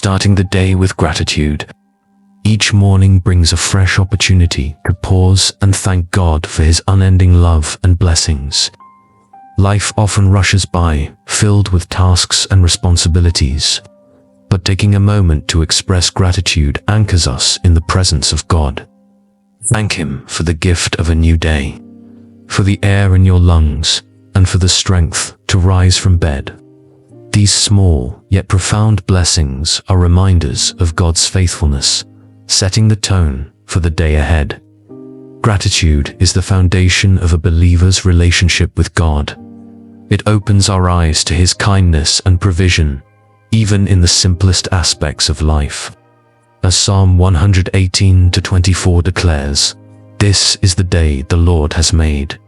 starting the day with gratitude. Each morning brings a fresh opportunity to pause and thank God for His unending love and blessings. Life often rushes by, filled with tasks and responsibilities. But taking a moment to express gratitude anchors us in the presence of God. Thank Him for the gift of a new day, for the air in your lungs, and for the strength to rise from bed. These small yet profound blessings are reminders of God's faithfulness, setting the tone for the day ahead. Gratitude is the foundation of a believer's relationship with God. It opens our eyes to His kindness and provision, even in the simplest aspects of life. As Psalm 118:24 declares, "This is the day the Lord has made.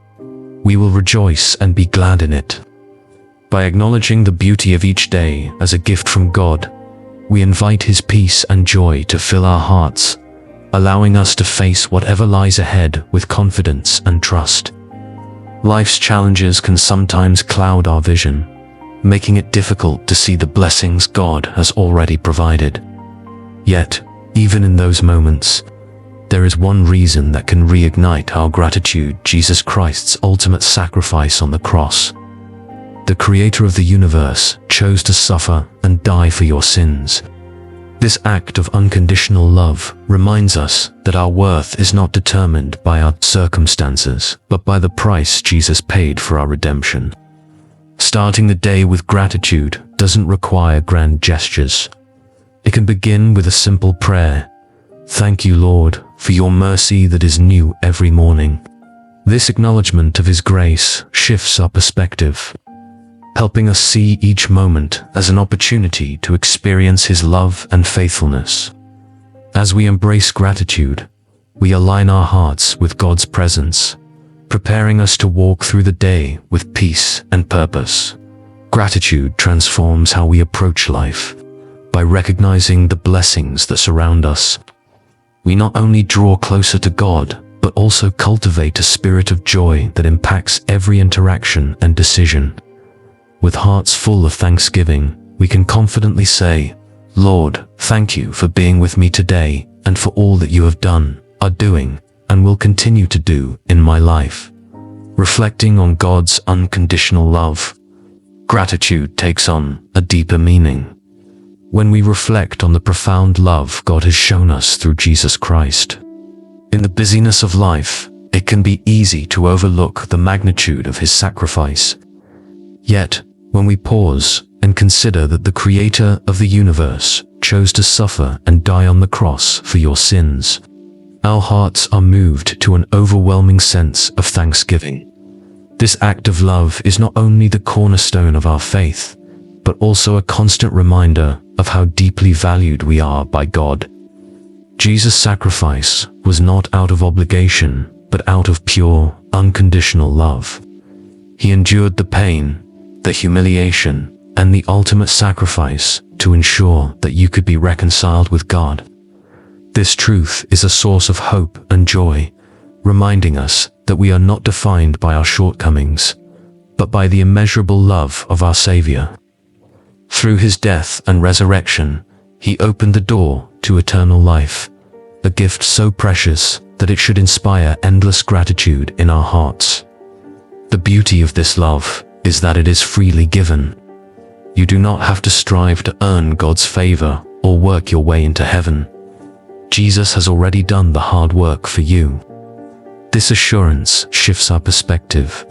We will rejoice and be glad in it." By acknowledging the beauty of each day as a gift from God, we invite His peace and joy to fill our hearts, allowing us to face whatever lies ahead with confidence and trust. Life's challenges can sometimes cloud our vision, making it difficult to see the blessings God has already provided. Yet, even in those moments, there is one reason that can reignite our gratitude: Jesus Christ's ultimate sacrifice on the cross. The Creator of the universe chose to suffer and die for your sins. This act of unconditional love reminds us that our worth is not determined by our circumstances, but by the price Jesus paid for our redemption. Starting the day with gratitude doesn't require grand gestures. It can begin with a simple prayer. "Thank you, Lord, for your mercy that is new every morning." This acknowledgement of His grace shifts our perspective, helping us see each moment as an opportunity to experience His love and faithfulness. As we embrace gratitude, we align our hearts with God's presence, preparing us to walk through the day with peace and purpose. Gratitude transforms how we approach life. By recognizing the blessings that surround us, we not only draw closer to God, but also cultivate a spirit of joy that impacts every interaction and decision. With hearts full of thanksgiving, we can confidently say, "Lord, thank you for being with me today and for all that you have done, are doing, and will continue to do in my life." Reflecting on God's unconditional love, gratitude takes on a deeper meaning. When we reflect on the profound love God has shown us through Jesus Christ. In the busyness of life, it can be easy to overlook the magnitude of His sacrifice. Yet, when we pause and consider that the Creator of the universe chose to suffer and die on the cross for your sins, our hearts are moved to an overwhelming sense of thanksgiving. This act of love is not only the cornerstone of our faith, but also a constant reminder of how deeply valued we are by God. Jesus' sacrifice was not out of obligation, but out of pure, unconditional love. He endured the pain, the humiliation, and the ultimate sacrifice to ensure that you could be reconciled with God. This truth is a source of hope and joy, reminding us that we are not defined by our shortcomings, but by the immeasurable love of our Savior. Through His death and resurrection, He opened the door to eternal life, a gift so precious that it should inspire endless gratitude in our hearts. The beauty of this love is that it is freely given. You do not have to strive to earn God's favor or work your way into heaven. Jesus has already done the hard work for you. This assurance shifts our perspective,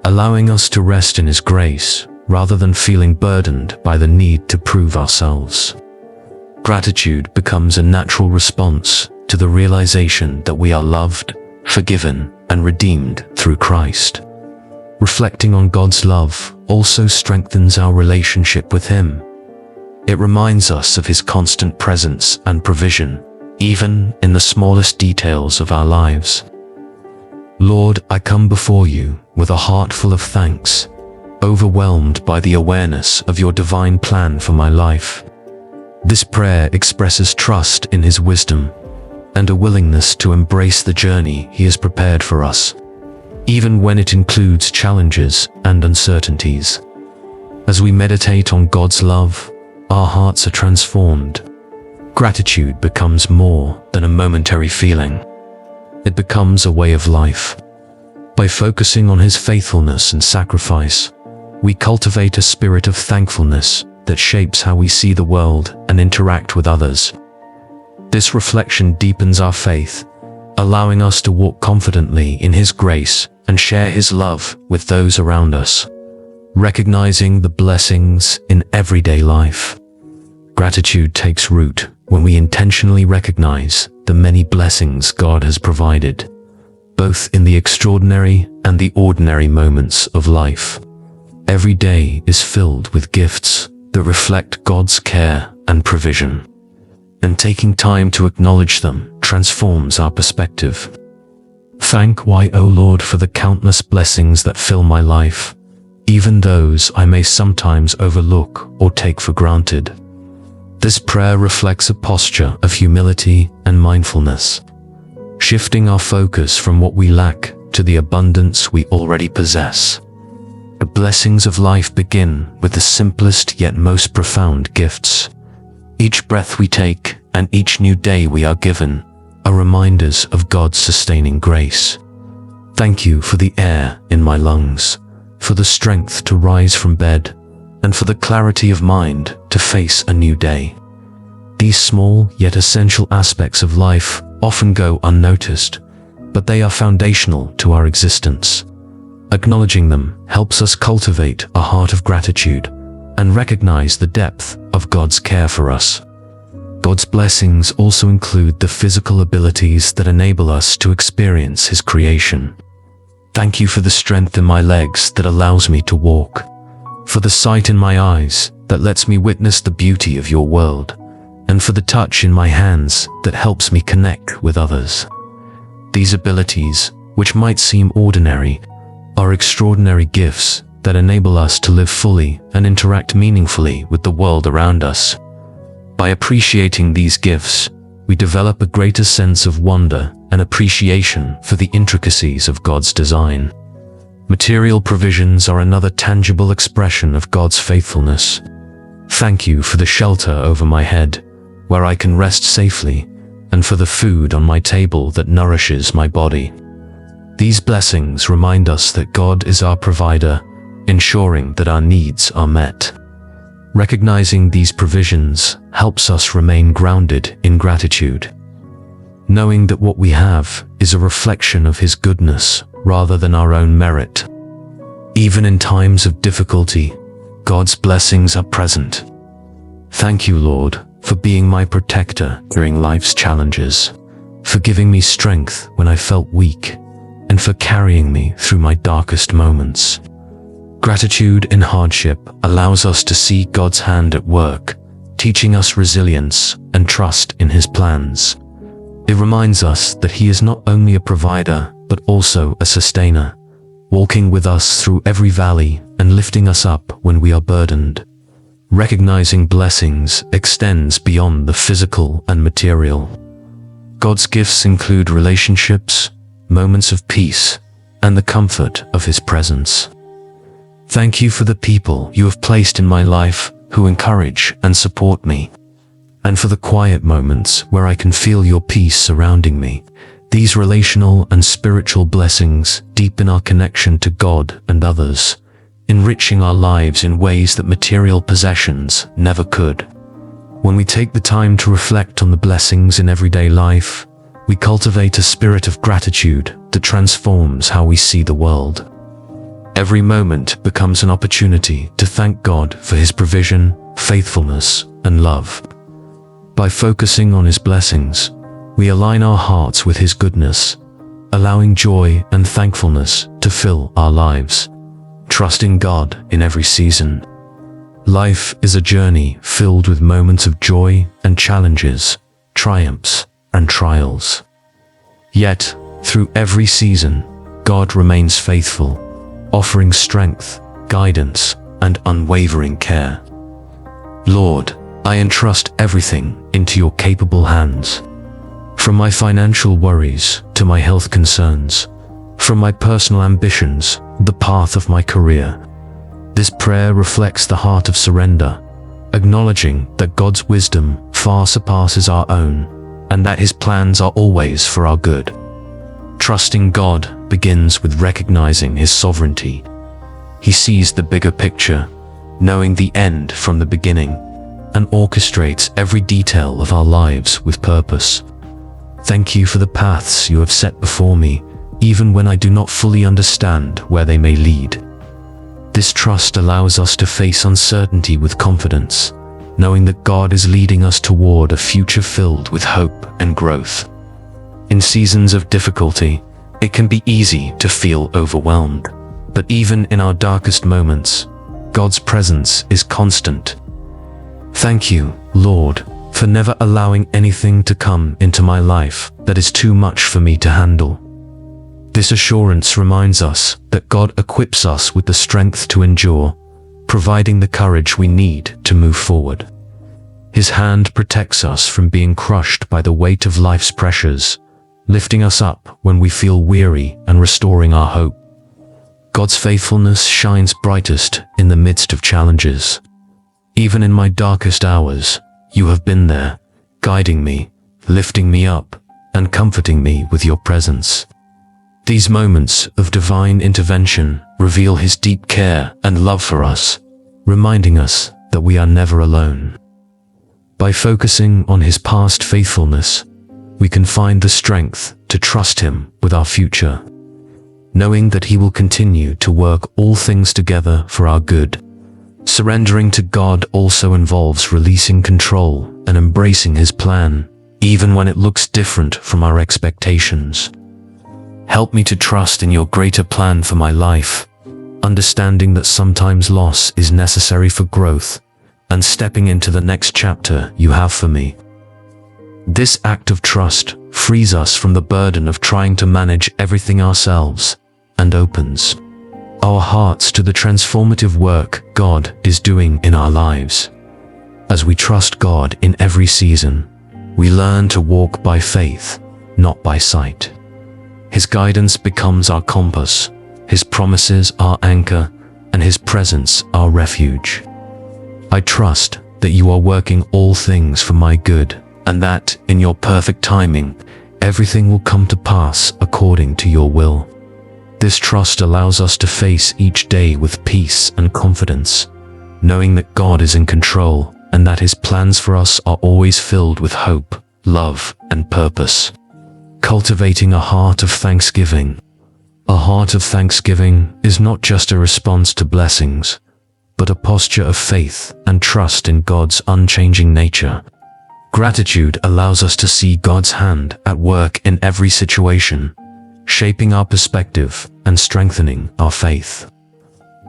allowing us to rest in His grace rather than feeling burdened by the need to prove ourselves. Gratitude becomes a natural response to the realization that we are loved, forgiven, and redeemed through Christ. Reflecting on God's love also strengthens our relationship with Him. It reminds us of His constant presence and provision, even in the smallest details of our lives. Lord, I come before you with a heart full of thanks, overwhelmed by the awareness of your divine plan for my life. This prayer expresses trust in His wisdom and a willingness to embrace the journey He has prepared for us, even when it includes challenges and uncertainties. As we meditate on God's love, our hearts are transformed. Gratitude becomes more than a momentary feeling. It becomes a way of life. By focusing on His faithfulness and sacrifice, we cultivate a spirit of thankfulness that shapes how we see the world and interact with others. This reflection deepens our faith, allowing us to walk confidently in His grace and share His love with those around us, recognizing the blessings in everyday life. Gratitude takes root when we intentionally recognize the many blessings God has provided, both in the extraordinary and the ordinary moments of life. Every day is filled with gifts that reflect God's care and provision, and taking time to acknowledge them transforms our perspective. Thank Why, O Lord, for the countless blessings that fill my life, even those I may sometimes overlook or take for granted. This prayer reflects a posture of humility and mindfulness, shifting our focus from what we lack to the abundance we already possess. The blessings of life begin with the simplest yet most profound gifts. Each breath we take and each new day we are given are reminders of God's sustaining grace. Thank you for the air in my lungs, for the strength to rise from bed, and for the clarity of mind to face a new day. These small yet essential aspects of life often go unnoticed, but they are foundational to our existence. Acknowledging them helps us cultivate a heart of gratitude and recognize the depth of God's care for us. God's blessings also include the physical abilities that enable us to experience His creation. Thank you for the strength in my legs that allows me to walk, for the sight in my eyes that lets me witness the beauty of your world, and for the touch in my hands that helps me connect with others. These abilities, which might seem ordinary, are extraordinary gifts that enable us to live fully and interact meaningfully with the world around us. By appreciating these gifts, we develop a greater sense of wonder and appreciation for the intricacies of God's design. Material provisions are another tangible expression of God's faithfulness. Thank you for the shelter over my head, where I can rest safely, and for the food on my table that nourishes my body. These blessings remind us that God is our provider, ensuring that our needs are met. Recognizing these provisions helps us remain grounded in gratitude, knowing that what we have is a reflection of His goodness rather than our own merit. Even in times of difficulty, God's blessings are present. Thank you, Lord, for being my protector during life's challenges, for giving me strength when I felt weak, and for carrying me through my darkest moments. Gratitude in hardship allows us to see God's hand at work, teaching us resilience and trust in His plans. It reminds us that He is not only a provider, but also a sustainer, walking with us through every valley and lifting us up when we are burdened. Recognizing blessings extends beyond the physical and material. God's gifts include relationships, moments of peace, and the comfort of His presence. Thank you for the people you have placed in my life who encourage and support me, and for the quiet moments where I can feel your peace surrounding me. These relational and spiritual blessings deepen our connection to God and others, enriching our lives in ways that material possessions never could. When we take the time to reflect on the blessings in everyday life, we cultivate a spirit of gratitude that transforms how we see the world. Every moment becomes an opportunity to thank God for His provision, faithfulness, and love. By focusing on His blessings, we align our hearts with His goodness, allowing joy and thankfulness to fill our lives. Trusting God in every season. Life is a journey filled with moments of joy and challenges, triumphs and trials. Yet, through every season, God remains faithful, offering strength, guidance, and unwavering care. Lord, I entrust everything into your capable hands. From my financial worries to my health concerns, from my personal ambitions, the path of my career. This prayer reflects the heart of surrender, acknowledging that God's wisdom far surpasses our own, and that His plans are always for our good. Trusting God begins with recognizing His sovereignty. He sees the bigger picture, knowing the end from the beginning, and orchestrates every detail of our lives with purpose. Thank you for the paths you have set before me, even when I do not fully understand where they may lead. This trust allows us to face uncertainty with confidence, knowing that God is leading us toward a future filled with hope and growth. In seasons of difficulty, it can be easy to feel overwhelmed, but even in our darkest moments, God's presence is constant. Thank you, Lord, for never allowing anything to come into my life that is too much for me to handle. This assurance reminds us that God equips us with the strength to endure, providing the courage we need to move forward. His hand protects us from being crushed by the weight of life's pressures, lifting us up when we feel weary and restoring our hope. God's faithfulness shines brightest in the midst of challenges. Even in my darkest hours, you have been there, guiding me, lifting me up, and comforting me with your presence. These moments of divine intervention reveal His deep care and love for us, reminding us that we are never alone. By focusing on His past faithfulness, we can find the strength to trust Him with our future, knowing that He will continue to work all things together for our good. Surrendering to God also involves releasing control and embracing His plan, even when it looks different from our expectations. Help me to trust in your greater plan for my life, understanding that sometimes loss is necessary for growth and stepping into the next chapter you have for me. This act of trust frees us from the burden of trying to manage everything ourselves and opens our hearts to the transformative work God is doing in our lives. As we trust God in every season, we learn to walk by faith, not by sight. His guidance becomes our compass, His promises our anchor, and His presence our refuge. I trust that you are working all things for my good, and that, in your perfect timing, everything will come to pass according to your will. This trust allows us to face each day with peace and confidence, knowing that God is in control and that His plans for us are always filled with hope, love, and purpose. Cultivating a heart of thanksgiving. A heart of thanksgiving is not just a response to blessings, but a posture of faith and trust in God's unchanging nature. Gratitude allows us to see God's hand at work in every situation, shaping our perspective and strengthening our faith.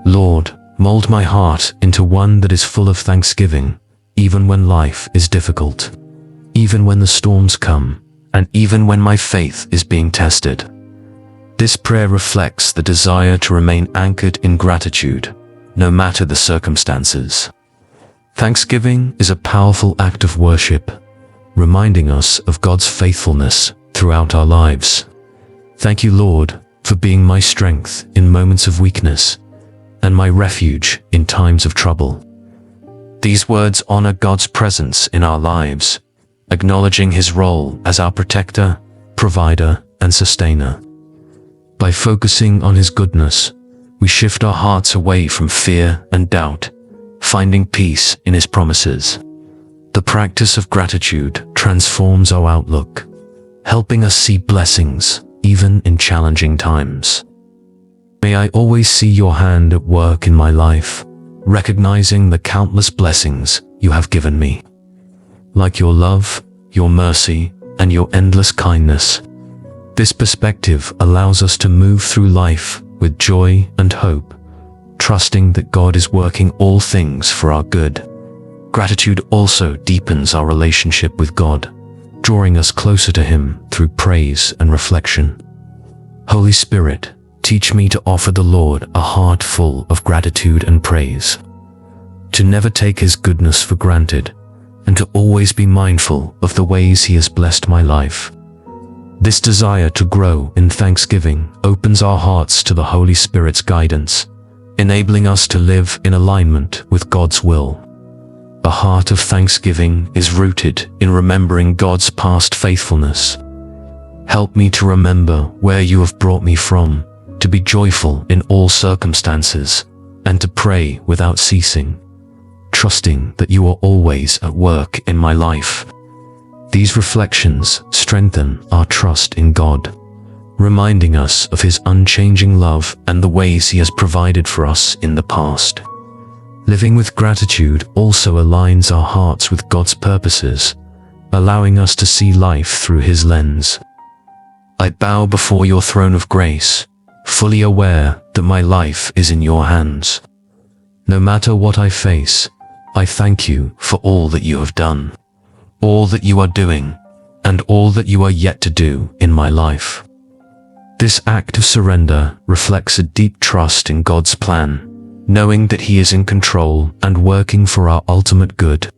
Lord, mold my heart into one that is full of thanksgiving, even when life is difficult, even when the storms come, and even when my faith is being tested. This prayer reflects the desire to remain anchored in gratitude, no matter the circumstances. Thanksgiving is a powerful act of worship, reminding us of God's faithfulness throughout our lives. Thank you, Lord, for being my strength in moments of weakness and my refuge in times of trouble. These words honor God's presence in our lives, acknowledging His role as our protector, provider, and sustainer. By focusing on His goodness, we shift our hearts away from fear and doubt, finding peace in His promises. The practice of gratitude transforms our outlook, helping us see blessings even in challenging times. May I always see your hand at work in my life, recognizing the countless blessings you have given me. Like your love, your mercy, and your endless kindness. This perspective allows us to move through life with joy and hope, trusting that God is working all things for our good. Gratitude also deepens our relationship with God, drawing us closer to Him through praise and reflection. Holy Spirit, teach me to offer the Lord a heart full of gratitude and praise, to never take His goodness for granted, and to always be mindful of the ways He has blessed my life. This desire to grow in thanksgiving opens our hearts to the Holy Spirit's guidance, enabling us to live in alignment with God's will. A heart of thanksgiving is rooted in remembering God's past faithfulness. Help me to remember where you have brought me from, to be joyful in all circumstances, and to pray without ceasing, trusting that you are always at work in my life. These reflections strengthen our trust in God, reminding us of His unchanging love and the ways He has provided for us in the past. Living with gratitude also aligns our hearts with God's purposes, allowing us to see life through His lens. I bow before your throne of grace, fully aware that my life is in your hands. No matter what I face, I thank you for all that you have done, all that you are doing, and all that you are yet to do in my life. This act of surrender reflects a deep trust in God's plan, knowing that He is in control and working for our ultimate good.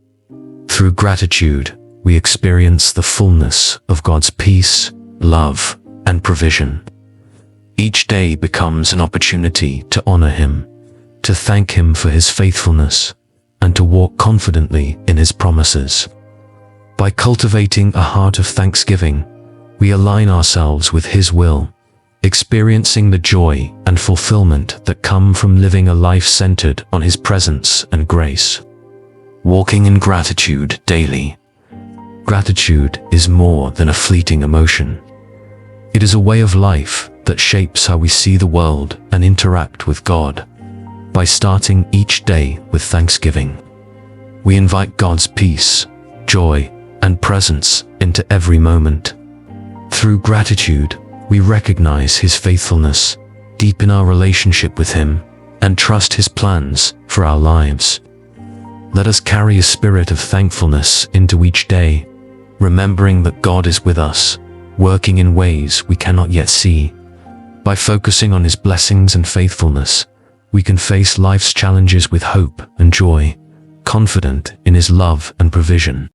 Through gratitude, we experience the fullness of God's peace, love, and provision. Each day becomes an opportunity to honor Him, to thank Him for His faithfulness, and to walk confidently in His promises. By cultivating a heart of thanksgiving, we align ourselves with His will, experiencing the joy and fulfillment that come from living a life centered on His presence and grace. Walking in gratitude daily. Gratitude is more than a fleeting emotion. It is a way of life that shapes how we see the world and interact with God. By starting each day with thanksgiving, we invite God's peace, joy, and presence into every moment. Through gratitude, we recognize His faithfulness, deepen our relationship with Him, and trust His plans for our lives. Let us carry a spirit of thankfulness into each day, remembering that God is with us, working in ways we cannot yet see. By focusing on His blessings and faithfulness, we can face life's challenges with hope and joy, confident in His love and provision.